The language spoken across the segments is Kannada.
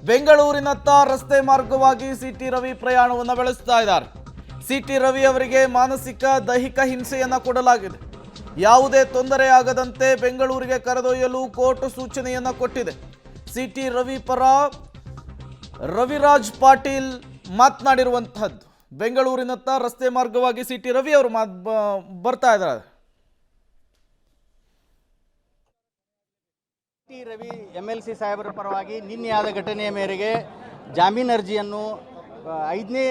ಬೆಂಗಳೂರಿನತ್ತ ರಸ್ತೆ ಮಾರ್ಗವಾಗಿ ಸಿಟಿ ರವಿ ಪ್ರಯಾಣವನ್ನು ಬೆಳೆಸ್ತಾ ಇದ್ದಾರೆ. ಸಿಟಿ ರವಿ ಅವರಿಗೆ ಮಾನಸಿಕ ದೈಹಿಕ ಹಿಂಸೆಯನ್ನು ಕೊಡಲಾಗಿದೆ. ಯಾವುದೇ ತೊಂದರೆ ಆಗದಂತೆ ಬೆಂಗಳೂರಿಗೆ ಕರೆದೊಯ್ಯಲು ಕೋರ್ಟ್ ಸೂಚನೆಯನ್ನು ಕೊಟ್ಟಿದೆ. ಸಿಟಿ ರವಿ ಪರ ರವಿರಾಜ್ ಪಾಟೀಲ್ ಮಾತನಾಡಿರುವಂತಹದ್ದು. ಬೆಂಗಳೂರಿನತ್ತ ರಸ್ತೆ ಮಾರ್ಗವಾಗಿ ಸಿಟಿ ರವಿ ಅವರು ಬರ್ತಾ ಇದ್ದಾರೆ. ಸಿಟಿ ರವಿ MLC ಸಾಹೇಬರ ಪರವಾಗಿ ನಿನ್ನೆ ಆದ ಘಟನೆಯ ಮೇರೆಗೆ ಜಾಮೀನು ಅರ್ಜಿಯನ್ನು 5ನೇ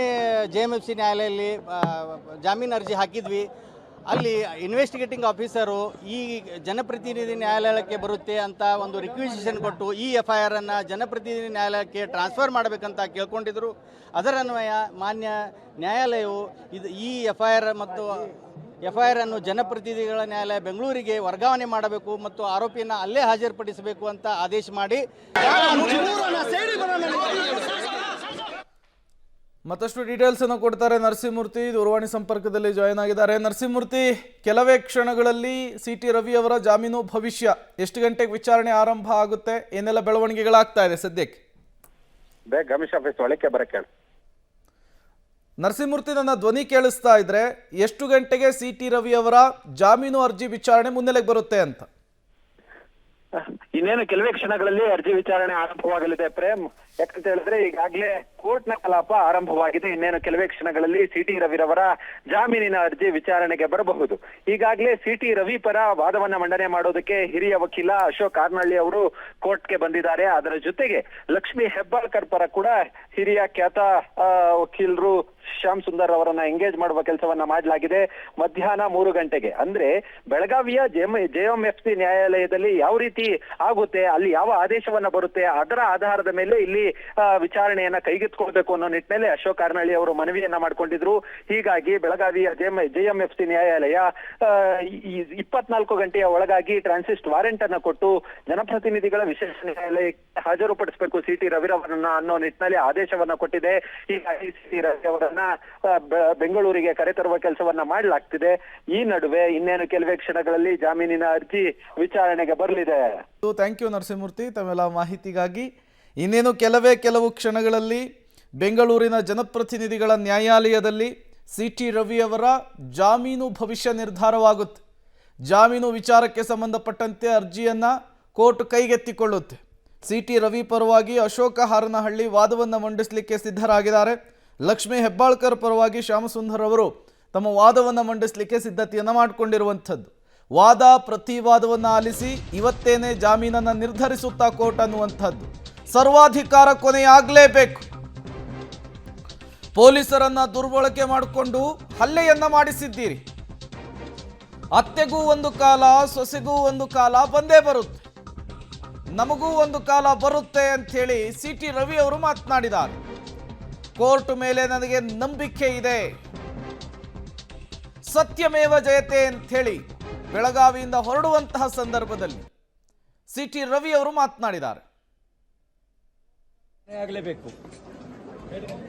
JMFC ನ್ಯಾಯಾಲಯದಲ್ಲಿ ಜಾಮೀನು ಅರ್ಜಿ ಹಾಕಿದ್ವಿ. ಅಲ್ಲಿ ಇನ್ವೆಸ್ಟಿಗೇಟಿಂಗ್ ಆಫೀಸರು ಈ ಜನಪ್ರತಿನಿಧಿ ನ್ಯಾಯಾಲಯಕ್ಕೆ ಬರುತ್ತೆ ಅಂತ ಒಂದು ರಿಕ್ವಿಸಿಷನ್ ಕೊಟ್ಟು ಈ FIR ಅನ್ನು ಜನಪ್ರತಿನಿಧಿ ನ್ಯಾಯಾಲಯಕ್ಕೆ ಟ್ರಾನ್ಸ್ಫರ್ ಮಾಡಬೇಕಂತ ಕೇಳ್ಕೊಂಡಿದ್ರು. ಅದರನ್ವಯ ಮಾನ್ಯ ನ್ಯಾಯಾಲಯವು ಈ FIR ಅನ್ನು ಜನಪ್ರತಿನಿಧಿಗಳ ನ್ಯಾಯಾಲಯ ಬೆಂಗಳೂರಿಗೆ ವರ್ಗಾವಣೆ ಮಾಡಬೇಕು ಮತ್ತು ಆರೋಪಿಯನ್ನು ಅಲ್ಲೇ ಹಾಜರುಪಡಿಸಬೇಕು ಅಂತ ಆದೇಶ ಮಾಡಿ ಮತ್ತಷ್ಟು ಡೀಟೇಲ್ಸ್ ಅನ್ನು ಕೊಡ್ತಾರೆ ನರಸಿಂಹಮೂರ್ತಿ. ದೂರವಾಣಿ ಸಂಪರ್ಕದಲ್ಲಿ ಜಾಯಿನ್ ಆಗಿದ್ದಾರೆ. ನರಸಿಂಹಮೂರ್ತಿ, ಕೆಲವೇ ಕ್ಷಣಗಳಲ್ಲಿ ಸಿಟಿ ರವಿ ಅವರ ಜಾಮೀನು ಭವಿಷ್ಯ ಎಷ್ಟು ಗಂಟೆಗೆ ವಿಚಾರಣೆ ಆರಂಭ ಆಗುತ್ತೆ, ಏನೆಲ್ಲ ಬೆಳವಣಿಗೆಗಳಾಗ್ತಾ ಇದೆ ಸದ್ಯಕ್ಕೆ? ಗಮಿಷ್ ಆಫೀಸ್ ಒಳಕ್ಕೆ ಬರಕ್ಕೆ. ನರಸಿಂಹಮೂರ್ತಿ, ನನ್ನ ಧ್ವನಿ ಕೇಳಿಸ್ತಾ ಇದ್ರೆ ಎಷ್ಟು ಗಂಟೆಗೆ ಸಿಟಿ ರವಿ ಅವರ ಜಾಮೀನು ಅರ್ಜಿ ವಿಚಾರಣೆ ಮುನ್ನೆಲೆಗೆ ಬರುತ್ತೆ ಅಂತ? ಇನ್ನೇನು ಕೆಲವೇ ಕ್ಷಣಗಳಲ್ಲಿ ಅರ್ಜಿ ವಿಚಾರಣೆ ಆರಂಭವಾಗಲಿದೆ ಪ್ರೇಮ್. ಯಾಕಂತ ಹೇಳಿದ್ರೆ ಈಗಾಗಲೇ ಕೋರ್ಟ್ ನ ಕಲಾಪ ಆರಂಭವಾಗಿದೆ. ಇನ್ನೇನು ಕೆಲವೇ ಕ್ಷಣಗಳಲ್ಲಿ ಸಿಟಿ ರವಿರವರ ಜಾಮೀನಿನ ಅರ್ಜಿ ವಿಚಾರಣೆಗೆ ಬರಬಹುದು. ಈಗಾಗಲೇ ಸಿಟಿ ರವಿ ಪರ ವಾದವನ್ನ ಮಂಡನೆ ಮಾಡೋದಕ್ಕೆ ಹಿರಿಯ ವಕೀಲ ಅಶೋಕ್ ಆರ್ನಳ್ಳಿ ಅವರು ಕೋರ್ಟ್ಗೆ ಬಂದಿದ್ದಾರೆ. ಅದರ ಜೊತೆಗೆ ಲಕ್ಷ್ಮಿ ಹೆಬ್ಬಾಳ್ಕರ್ ಪರ ಕೂಡ ಹಿರಿಯ ಖ್ಯಾತ ವಕೀಲರು ಶ್ಯಾಮ್ ಸುಂದರ್ ಅವರನ್ನ ಎಂಗೇಜ್ ಮಾಡುವ ಕೆಲಸವನ್ನ ಮಾಡಲಾಗಿದೆ. ಮಧ್ಯಾಹ್ನ 3 ಗಂಟೆಗೆ ಅಂದ್ರೆ ಬೆಳಗಾವಿಯ JMFC ನ್ಯಾಯಾಲಯದಲ್ಲಿ ಯಾವ ರೀತಿ ಆಗುತ್ತೆ, ಅಲ್ಲಿ ಯಾವ ಆದೇಶವನ್ನ ಬರುತ್ತೆ, ಅದರ ಆಧಾರದ ಮೇಲೆ ಇಲ್ಲಿ ವಿಚಾರಣೆಯನ್ನ ಕೈಗೆತ್ತಿಕೊಳ್ಬೇಕು ಅನ್ನೋ ನಿಟ್ಟಿನಲ್ಲಿ ಅಶೋಕ್ ಆರ್ನಳ್ಳಿ ಅವರು ಮನವಿಯನ್ನ ಮಾಡ್ಕೊಂಡಿದ್ರು. ಹೀಗಾಗಿ ಬೆಳಗಾವಿಯ JMFC ನ್ಯಾಯಾಲಯ 24 ಗಂಟೆಯ ಒಳಗಾಗಿ ಟ್ರಾನ್ಸಿಸ್ಟ್ ವಾರೆಂಟ್ ಅನ್ನ ಕೊಟ್ಟು ಜನಪ್ರತಿನಿಧಿಗಳ ವಿಶೇಷ ನ್ಯಾಯಾಲಯಕ್ಕೆ ಹಾಜರುಪಡಿಸಬೇಕು ಸಿಟಿ ರವಿರವರನ್ನ ಅನ್ನೋ ನಿಟ್ಟಿನಲ್ಲಿ ಆದೇಶವನ್ನ ಕೊಟ್ಟಿದೆ. ಹೀಗಾಗಿ ಸಿಟಿ ರವಿ ಅವರನ್ನ ಬೆಂಗಳೂರಿಗೆ ಕರೆತರುವ ಕೆಲಸವನ್ನ ಮಾಡಲಾಗ್ತಿದೆ. ಈ ನಡುವೆ ಇನ್ನೇನು ಕೆಲವೇ ಕ್ಷಣಗಳಲ್ಲಿ ಜಾಮೀನಿನ ಅರ್ಜಿ ವಿಚಾರಣೆಗೆ ಬರಲಿದೆ. ಥ್ಯಾಂಕ್ ಯು ನರಸಿಂಹಮೂರ್ತಿ ತಮ್ಮೆಲ್ಲ ಮಾಹಿತಿಗಾಗಿ. ಇನ್ನೇನು ಕೆಲವು ಕ್ಷಣಗಳಲ್ಲಿ ಬೆಂಗಳೂರಿನ ಜನಪ್ರತಿನಿಧಿಗಳ ನ್ಯಾಯಾಲಯದಲ್ಲಿ ಸಿಟಿ ರವಿ ಅವರ ಜಾಮೀನು ಭವಿಷ್ಯ ನಿರ್ಧಾರವಾಗುತ್ತೆ. ಜಾಮೀನು ವಿಚಾರಕ್ಕೆ ಸಂಬಂಧಪಟ್ಟಂತೆ ಅರ್ಜಿಯನ್ನು ಕೋರ್ಟ್ ಕೈಗೆತ್ತಿಕೊಳ್ಳುತ್ತೆ. ಸಿಟಿ ರವಿ ಪರವಾಗಿ ಅಶೋಕ ಹಾರನಹಳ್ಳಿ ವಾದವನ್ನು ಮಂಡಿಸಲಿಕ್ಕೆ ಸಿದ್ಧರಾಗಿದ್ದಾರೆ. ಲಕ್ಷ್ಮೀ ಹೆಬ್ಬಾಳ್ಕರ್ ಪರವಾಗಿ ಶ್ಯಾಮಸುಂದರ್ ಅವರು ತಮ್ಮ ವಾದವನ್ನು ಮಂಡಿಸಲಿಕ್ಕೆ ಸಿದ್ಧತೆಯನ್ನು ಮಾಡಿಕೊಂಡಿರುವಂಥದ್ದು. ವಾದ ಪ್ರತಿವಾದವನ್ನು ಆಲಿಸಿ ಇವತ್ತೇನೆ ಜಾಮೀನನ್ನು ನಿರ್ಧರಿಸುತ್ತಾ ಕೋರ್ಟ್ ಅನ್ನುವಂಥದ್ದು. ಸರ್ವಾಧಿಕಾರ ಕೊನೆಯಾಗಲೇಬೇಕು. ಪೊಲೀಸರನ್ನ ದುರ್ಬಳಕೆ ಮಾಡಿಕೊಂಡು ಹಲ್ಲೆಯನ್ನ ಮಾಡಿಸಿದ್ದೀರಿ. ಅತ್ತೆಗೂ ಒಂದು ಕಾಲ, ಸೊಸೆಗೂ ಒಂದು ಕಾಲ ಬಂದೇ ಬರುತ್ತೆ, ನಮಗೂ ಒಂದು ಕಾಲ ಬರುತ್ತೆ ಅಂತ ಹೇಳಿ ಸಿಟಿ ರವಿ ಅವರು ಮಾತನಾಡಿದ್ದಾರೆ. ಕೋರ್ಟ್ ಮೇಲೆ ನನಗೆ ನಂಬಿಕೆ ಇದೆ, ಸತ್ಯಮೇವ ಜಯತೆ ಅಂತ ಹೇಳಿ ಬೆಳಗಾವಿಯಿಂದ ಹೊರಡುವಂತಹ ಸಂದರ್ಭದಲ್ಲಿ ಸಿಟಿ ರವಿ ಅವರು ಮಾತನಾಡಿದ್ದಾರೆ. ಆಗಲೇಬೇಕು.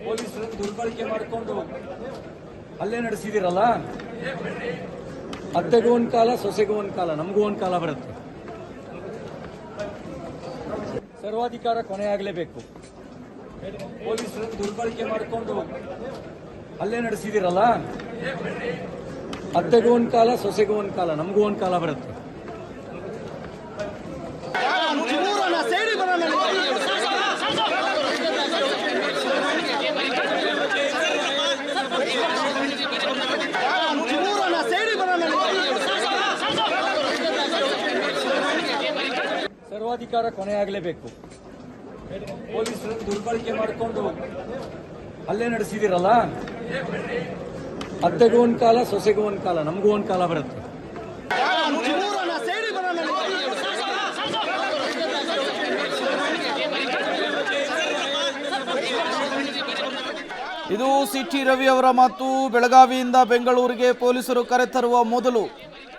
ಪೊಲೀಸರನ್ನು ದುರ್ಬಳಕೆ ಮಾಡಿಕೊಂಡು ಹಲ್ಲೆ ನಡೆಸಿದಿರಲ್ಲ, ಅತ್ತೆಗೂ ಒಂದು ಕಾಲ, ಸೊಸೆಗೂ ಒಂದು ಕಾಲ, ನಮಗೂ ಒಂದು ಕಾಲ ಬರುತ್ತೆ. ಸರ್ವಾಧಿಕಾರ ಕೊನೆಯಾಗಲೇಬೇಕು. ಪೊಲೀಸರನ್ನು ದುರ್ಬಳಕೆ ಮಾಡಿಕೊಂಡು ಹಲ್ಲೆ ನಡೆಸಿದಿರಲ್ಲ, ಅತ್ತೆಗೂ ಒಂದು ಕಾಲ, ಸೊಸೆಗೂ ಒಂದು ಕಾಲ, ನಮಗೂ ಒಂದು ಕಾಲ ಬರುತ್ತೆ. ಸರ್ವಾಧಿಕಾರ ಕೊನೆಯಾಗಲೇಬೇಕು. ಪೊಲೀಸರನ್ನು ದುರ್ಬಳಕೆ ಮಾಡಿಕೊಂಡು ಹಲ್ಲೆ ನಡೆಸಿದಿರಲ್ಲ, ಅತ್ತೆಗೂ ಒಂದು ಕಾಲ, ಸೊಸೆಗೂ ಒಂದು ಕಾಲ, ನಮಗೂ ಒಂದು ಕಾಲ ಬರುತ್ತೆ. ಇದು ಸಿಟಿ ರವಿ ಅವರ ಮಾತು. ಬೆಳಗಾವಿಯಿಂದ ಬೆಂಗಳೂರಿಗೆ ಪೊಲೀಸರು ಕರೆತರುವ ಮೊದಲು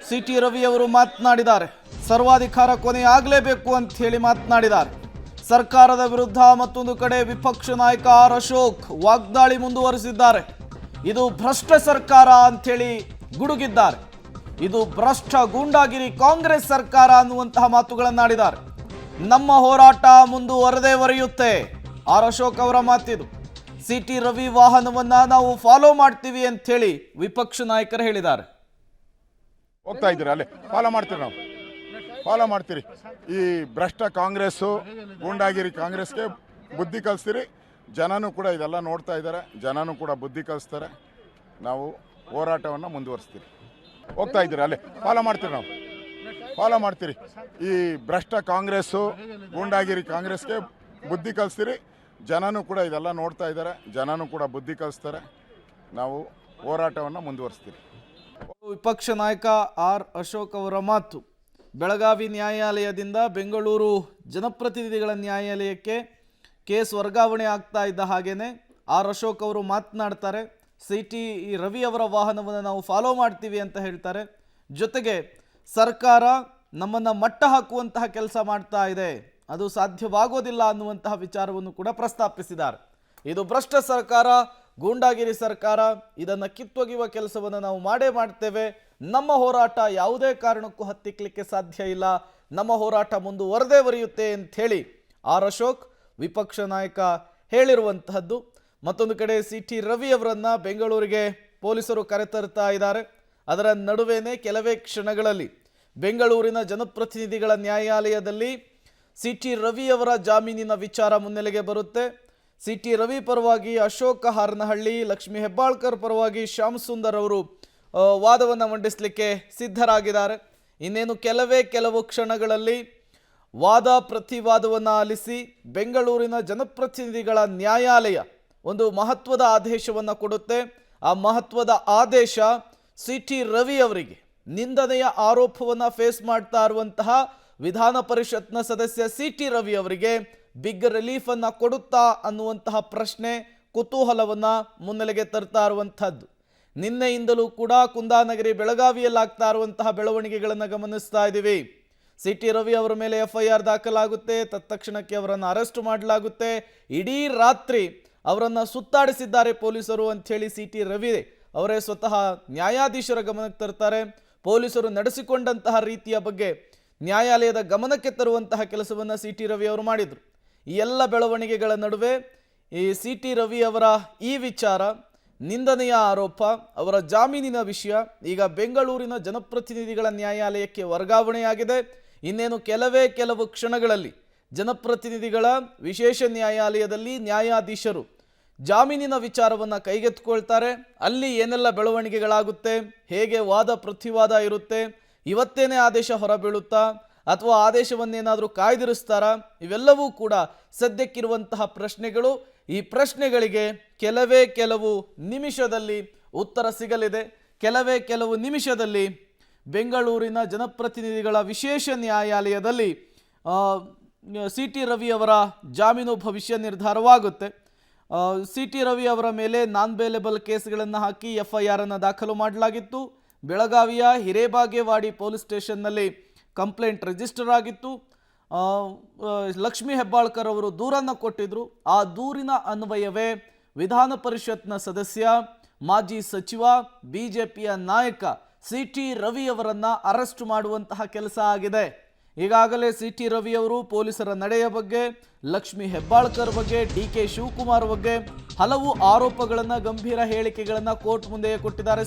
ಸಿಟಿ ರವಿ ಅವರು ಮಾತನಾಡಿದ್ದಾರೆ. ಸರ್ವಾಧಿಕಾರ ಕೊನೆಯಾಗಲೇಬೇಕು ಅಂತ ಹೇಳಿ ಮಾತನಾಡಿದ್ದಾರೆ. ಸರ್ಕಾರದ ವಿರುದ್ಧ ಮತ್ತೊಂದು ಕಡೆ ವಿಪಕ್ಷ ನಾಯಕ ಅಶೋಕ್ ವಾಗ್ದಾಳಿ ಮುಂದುವರಿಸಿದ್ದಾರೆ. ಇದು ಭ್ರಷ್ಟ ಸರ್ಕಾರ ಅಂಥೇಳಿ ಗುಡುಗಿದ್ದಾರೆ. ಇದು ಭ್ರಷ್ಟ ಗೂಂಡಾಗಿರಿ ಕಾಂಗ್ರೆಸ್ ಸರ್ಕಾರ ಅನ್ನುವಂತಹ ಮಾತುಗಳನ್ನಾಡಿದ್ದಾರೆ. ನಮ್ಮ ಹೋರಾಟ ಮುಂದುವರೆದೇ ಒರೆಯುತ್ತೆ, ಆರ್ ಅಶೋಕ್ ಅವರ ಮಾತಿದು. ಸಿಟಿ ರವಿ ವಾಹನವನ್ನ ನಾವು ಫಾಲೋ ಮಾಡ್ತೀವಿ ಅಂತ ಹೇಳಿ ವಿಪಕ್ಷ ನಾಯಕರು ಹೇಳಿದ್ದಾರೆ. ಹೋಗ್ತಾ ಇದ್ದೀರಾ ಅಲ್ಲಿ ಫಾಲೋ ಮಾಡ್ತೀರಿ, ನಾವು ಫಾಲೋ ಮಾಡ್ತೀರಿ. ಈ ಭ್ರಷ್ಟ ಕಾಂಗ್ರೆಸ್ಸು ಗೂಂಡಾಗಿರಿ ಕಾಂಗ್ರೆಸ್ಗೆ ಬುದ್ಧಿ ಕಲಿಸ್ತೀರಿ. ಜನನೂ ಕೂಡ ಇದೆಲ್ಲ ನೋಡ್ತಾ ಇದ್ದಾರೆ, ಜನನೂ ಕೂಡ ಬುದ್ಧಿ ಕಲಿಸ್ತಾರೆ. ನಾವು ಹೋರಾಟವನ್ನು ಮುಂದುವರಿಸ್ತೀರಿ. ಹೋಗ್ತಾ ಇದ್ದೀರಾ ಅಲ್ಲಿ ಫಾಲೋ ಮಾಡ್ತೀರಿ, ನಾವು ಫಾಲೋ ಮಾಡ್ತೀರಿ. ಈ ಭ್ರಷ್ಟ ಕಾಂಗ್ರೆಸ್ಸು ಗೂಂಡಾಗಿರಿ ಕಾಂಗ್ರೆಸ್ಗೆ ಬುದ್ಧಿ ಕಲಿಸ್ತೀರಿ. ಜನನೂ ಕೂಡ ಇದೆಲ್ಲ ನೋಡ್ತಾ ಇದ್ದಾರೆ, ಜನನೂ ಕೂಡ ಬುದ್ಧಿ ಕಲಿಸ್ತಾರೆ. ನಾವು ಹೋರಾಟವನ್ನು ಮುಂದುವರಿಸ್ತೀರಿ. ವಿಪಕ್ಷ ನಾಯಕ ಆರ್ ಅಶೋಕ್ ಅವರ ಮಾತು. ಬೆಳಗಾವಿ ನ್ಯಾಯಾಲಯದಿಂದ ಬೆಂಗಳೂರು ಜನಪ್ರತಿನಿಧಿಗಳ ನ್ಯಾಯಾಲಯಕ್ಕೆ ಕೇಸ್ ವರ್ಗಾವಣೆ ಆಗ್ತಾ ಇದ್ದ ಹಾಗೇನೆ ಆರ್ ಅಶೋಕ್ ಅವರು ಮಾತನಾಡ್ತಾರೆ. ಸಿಟಿ ರವಿ ಅವರ ವಾಹನವನ್ನು ನಾವು ಫಾಲೋ ಮಾಡ್ತೀವಿ ಅಂತ ಹೇಳ್ತಾರೆ. ಜೊತೆಗೆ ಸರ್ಕಾರ ನಮ್ಮನ್ನು ಮಟ್ಟ ಹಾಕುವಂತಹ ಕೆಲಸ ಮಾಡ್ತಾ ಇದೆ, ಅದು ಸಾಧ್ಯವಾಗೋದಿಲ್ಲ ಅನ್ನುವಂತಹ ವಿಚಾರವನ್ನು ಕೂಡ ಪ್ರಸ್ತಾಪಿಸಿದ್ದಾರೆ. ಇದು ಭ್ರಷ್ಟ ಸರ್ಕಾರ, ಗೂಂಡಾಗಿರಿ ಸರ್ಕಾರ, ಇದನ್ನು ಕಿತ್ತೊಗೆಯುವ ಕೆಲಸವನ್ನು ನಾವು ಮಾಡೇ ಮಾಡ್ತೇವೆ. ನಮ್ಮ ಹೋರಾಟ ಯಾವುದೇ ಕಾರಣಕ್ಕೂ ಹತ್ತಿಕ್ಕಲಿಕ್ಕೆ ಸಾಧ್ಯ ಇಲ್ಲ, ನಮ್ಮ ಹೋರಾಟ ಮುಂದುವರೆದೇ ಬರೆಯುತ್ತೆ ಅಂಥೇಳಿ ಆರ್ ಅಶೋಕ್ ವಿಪಕ್ಷ ನಾಯಕ ಹೇಳಿರುವಂತಹದ್ದು. ಮತ್ತೊಂದು ಕಡೆ ಸಿಟಿ ರವಿ ಅವರನ್ನು ಬೆಂಗಳೂರಿಗೆ ಪೊಲೀಸರು ಕರೆತರ್ತಾ ಇದ್ದಾರೆ. ಅದರ ನಡುವೆನೇ ಕೆಲವೇ ಕ್ಷಣಗಳಲ್ಲಿ ಬೆಂಗಳೂರಿನ ಜನಪ್ರತಿನಿಧಿಗಳ ನ್ಯಾಯಾಲಯದಲ್ಲಿ ಸಿಟಿ ರವಿ ಅವರ ಜಾಮೀನಿನ ವಿಚಾರ ಮುನ್ನೆಲೆಗೆ ಬರುತ್ತೆ. ಸಿಟಿ ರವಿ ಪರವಾಗಿ ಅಶೋಕ ಹಾರನಹಳ್ಳಿ, ಲಕ್ಷ್ಮೀ ಹೆಬ್ಬಾಳ್ಕರ್ ಪರವಾಗಿ ಶ್ಯಾಮ್ ಸುಂದರ್ ಅವರು ವಾದವನ್ನು ಮಂಡಿಸಲಿಕ್ಕೆ ಸಿದ್ಧರಾಗಿದ್ದಾರೆ. ಇನ್ನೇನು ಕೆಲವು ಕ್ಷಣಗಳಲ್ಲಿ ವಾದ ಪ್ರತಿವಾದವನ್ನು ಆಲಿಸಿ ಬೆಂಗಳೂರಿನ ಜನಪ್ರತಿನಿಧಿಗಳ ನ್ಯಾಯಾಲಯ ಒಂದು ಮಹತ್ವದ ಆದೇಶವನ್ನು ಕೊಡುತ್ತೆ. ಆ ಮಹತ್ವದ ಆದೇಶ ಸಿಟಿ ರವಿ ಅವರಿಗೆ ನಿಂದನೆಯ ಆರೋಪವನ್ನು ಫೇಸ್ ಮಾಡ್ತಾ ಇರುವಂತಹ ವಿಧಾನ ಪರಿಷತ್ನ ಸದಸ್ಯ ಸಿಟಿ ರವಿ ಅವರಿಗೆ ಬಿಗ್ ರಿಲೀಫ್ ಅನ್ನು ಕೊಡುತ್ತಾ ಅನ್ನುವಂತಹ ಪ್ರಶ್ನೆ, ಕುತೂಹಲವನ್ನು ಮುನ್ನೆಲೆಗೆ ತರ್ತಾ ಇರುವಂತಹದ್ದು. ನಿನ್ನೆಯಿಂದಲೂ ಕೂಡ ಕುಂದಾನಗರಿ ಬೆಳಗಾವಿಯಲ್ಲಾಗ್ತಾ ಇರುವಂತಹ ಬೆಳವಣಿಗೆಗಳನ್ನು ಗಮನಿಸ್ತಾ ಇದ್ದೀವಿ. ಸಿಟಿ ರವಿ ಅವರ ಮೇಲೆ FIR ದಾಖಲಾಗುತ್ತೆ, ತತ್ಕ್ಷಣಕ್ಕೆ ಅವರನ್ನು ಅರೆಸ್ಟ್ ಮಾಡಲಾಗುತ್ತೆ. ಇಡೀ ರಾತ್ರಿ ಅವರನ್ನು ಸುತ್ತಾಡಿಸಿದ್ದಾರೆ ಪೊಲೀಸರು ಅಂಥೇಳಿ ಸಿಟಿ ರವಿ ಅವರೇ ಸ್ವತಃ ನ್ಯಾಯಾಧೀಶರ ಗಮನಕ್ಕೆ ತರ್ತಾರೆ. ಪೊಲೀಸರು ನಡೆಸಿಕೊಂಡಂತಹ ರೀತಿಯ ಬಗ್ಗೆ ನ್ಯಾಯಾಲಯದ ಗಮನಕ್ಕೆ ತರುವಂತಹ ಕೆಲಸವನ್ನು ಸಿಟಿ ರವಿ ಅವರು ಮಾಡಿದರು. ಈ ಎಲ್ಲ ಬೆಳವಣಿಗೆಗಳ ನಡುವೆ ಈ ಸಿಟಿ ರವಿ ಅವರ ಈ ವಿಚಾರ, ನಿಂದನೆಯ ಆರೋಪ, ಅವರ ಜಾಮೀನಿನ ವಿಷಯ ಈಗ ಬೆಂಗಳೂರಿನ ಜನಪ್ರತಿನಿಧಿಗಳ ನ್ಯಾಯಾಲಯಕ್ಕೆ ವರ್ಗಾವಣೆಯಾಗಿದೆ. ಇನ್ನೇನು ಕೆಲವು ಕ್ಷಣಗಳಲ್ಲಿ ಜನಪ್ರತಿನಿಧಿಗಳ ವಿಶೇಷ ನ್ಯಾಯಾಲಯದಲ್ಲಿ ನ್ಯಾಯಾಧೀಶರು ಜಾಮೀನಿನ ವಿಚಾರವನ್ನು ಕೈಗೆತ್ತಿಕೊಳ್ತಾರೆ. ಅಲ್ಲಿ ಏನೆಲ್ಲ ಬೆಳವಣಿಗೆಗಳಾಗುತ್ತೆ, ಹೇಗೆ ವಾದ ಪ್ರತಿವಾದ ಇರುತ್ತೆ, ಇವತ್ತೇನೆ ಆದೇಶ ಹೊರಬೀಳುತ್ತಾ ಅಥವಾ ಆದೇಶವನ್ನೇನಾದರೂ ಕಾಯ್ದಿರಿಸ್ತಾರಾ, ಇವೆಲ್ಲವೂ ಕೂಡ ಸದ್ಯಕ್ಕಿರುವಂತಹ ಪ್ರಶ್ನೆಗಳು. ಈ ಪ್ರಶ್ನೆಗಳಿಗೆ ಕೆಲವು ನಿಮಿಷದಲ್ಲಿ ಉತ್ತರ ಸಿಗಲಿದೆ. ಕೆಲವು ನಿಮಿಷದಲ್ಲಿ ಬೆಂಗಳೂರಿನ ಜನಪ್ರತಿನಿಧಿಗಳ ವಿಶೇಷ ನ್ಯಾಯಾಲಯದಲ್ಲಿ ಸಿಟಿ ರವಿ ಅವರ ಜಾಮೀನು ಭವಿಷ್ಯ ನಿರ್ಧಾರವಾಗುತ್ತೆ. ಸಿಟಿ ರವಿ ಅವರ ಮೇಲೆ ನಾನ್ ಬೇಲೆಬಲ್ ಕೇಸ್ಗಳನ್ನು ಹಾಕಿ FIR ಅನ್ನು ದಾಖಲು ಮಾಡಲಾಗಿತ್ತು. ಬೆಳಗಾವಿಯ ಹಿರೇಬಾಗೇವಾಡಿ ಪೊಲೀಸ್ ಸ್ಟೇಷನ್ನಲ್ಲಿ ಕಂಪ್ಲೇಂಟ್ ರಿಜಿಸ್ಟರ್ ಆಗಿತ್ತು. ಲಕ್ಷ್ಮೀ ಹೆಬ್ಬಾಳ್ಕರ್ ಅವರು ದೂರನ್ನು ಕೊಟ್ಟಿದ್ರು. ಆ ದೂರಿನ ಅನ್ವಯವೇ ವಿಧಾನ ಪರಿಷತ್ನ ಸದಸ್ಯ, ಮಾಜಿ ಸಚಿವ, BJPಯ ನಾಯಕ ಸಿಟಿ ರವಿ ಅವರನ್ನು ಅರೆಸ್ಟ್ ಮಾಡುವಂತಹ ಕೆಲಸ ಆಗಿದೆ. ಈಗಾಗಲೇ ಸಿಟಿ ರವಿ ಅವರು ಪೊಲೀಸರ ನಡೆಯ ಬಗ್ಗೆ, ಲಕ್ಷ್ಮೀ ಹೆಬ್ಬಾಳ್ಕರ್ ಬಗ್ಗೆ, DK ಶಿವಕುಮಾರ್ ಬಗ್ಗೆ ಹಲವು ಆರೋಪಗಳನ್ನು, ಗಂಭೀರ ಹೇಳಿಕೆಗಳನ್ನು ಕೋರ್ಟ್ ಮುಂದೆಯೇ ಕೊಟ್ಟಿದ್ದಾರೆ.